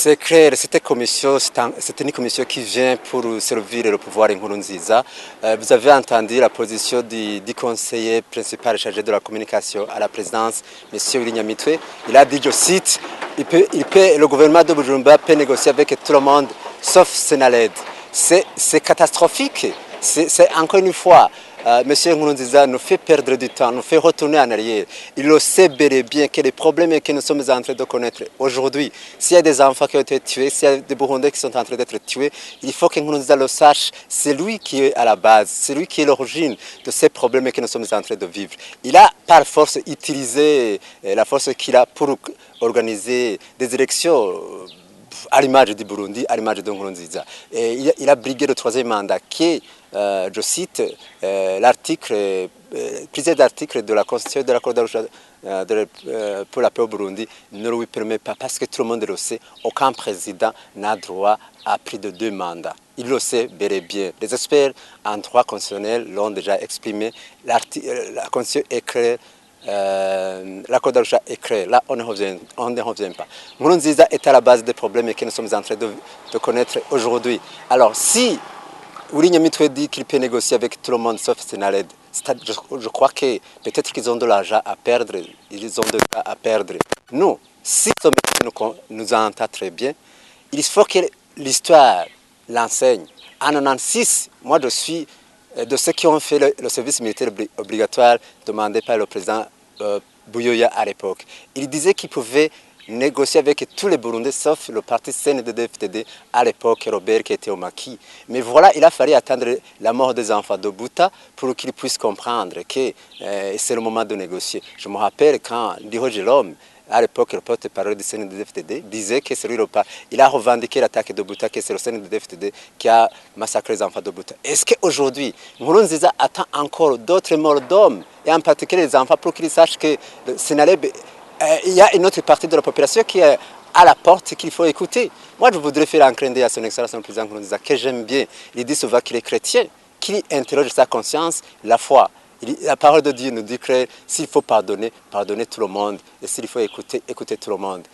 C'est clair, c'est une commission qui vient pour servir le pouvoir Nkurunziza. Vous avez entendu la position du conseiller principal chargé de la communication à la présidence, M. Willy Nyamitwe. Il a dit, je cite, le gouvernement de Bujumbura peut négocier avec tout le monde, sauf Senaled. C'est catastrophique. C'est encore une fois, M. Nkurunziza nous fait perdre du temps, nous fait retourner en arrière. Il le sait bel et bien que les problèmes que nous sommes en train de connaître aujourd'hui, s'il y a des enfants qui ont été tués, s'il y a des Burundais qui sont en train d'être tués, il faut que Nkurunziza le sache. C'est lui qui est à la base, c'est lui qui est l'origine de ces problèmes que nous sommes en train de vivre. Il a par force utilisé la force qu'il a pour organiser des élections à l'image du Burundi, à l'image de Nkurunziza. Il a brigué le troisième mandat qui, je cite, plusieurs articles de la Constitution de l'accord d'Arusha pour la paix au Burundi ne lui permet pas, parce que tout le monde le sait, aucun président n'a droit à plus de 2 mandats. Il le sait bel et bien. Les experts en droit constitutionnel l'ont déjà exprimé. La Constitution est claire. L'accord d'Arusha est clair. Là, on ne revient pas. Nkurunziza est à la base des problèmes que nous sommes en train de connaître aujourd'hui. Alors, si Willy Nyamitwe dit qu'il peut négocier avec tout le monde sauf Senaled, je crois que peut-être qu'ils ont de l'argent à perdre, ils ont de l'argent à perdre. Nous, si ce métier nous entend très bien, il faut que l'histoire l'enseigne. En 1996, moi je suis de ceux qui ont fait le service militaire obligatoire demandé par le président Buyoya à l'époque. Il disait qu'il pouvait négocier avec tous les Burundais sauf le parti CNDD-FDD à l'époque, Robert qui était au maquis. Mais voilà, il a fallu attendre la mort des enfants de Bouta pour qu'ils puissent comprendre que c'est le moment de négocier. Je me rappelle quand Ndiho Jérôme, à l'époque, le porte-parole du CNDD-FDD disait que c'est lui le pas. Il a revendiqué l'attaque de Bouta, que c'est le CNDD-FDD qui a massacré les enfants de Bouta. Est-ce qu'aujourd'hui, Nkurunziza attend encore d'autres morts d'hommes, et en particulier les enfants, pour qu'ils sachent que Senaleb, il y a une autre partie de la population qui est à la porte qu'il faut écouter. Moi, je voudrais faire un clin d'œil à son excellence, le président Nkurunziza, que j'aime bien. Il dit souvent qu'il est chrétien, qu'il interroge sa conscience, la foi. La parole de Dieu nous dit que s'il faut pardonner, pardonner tout le monde. Et s'il faut écouter, écouter tout le monde.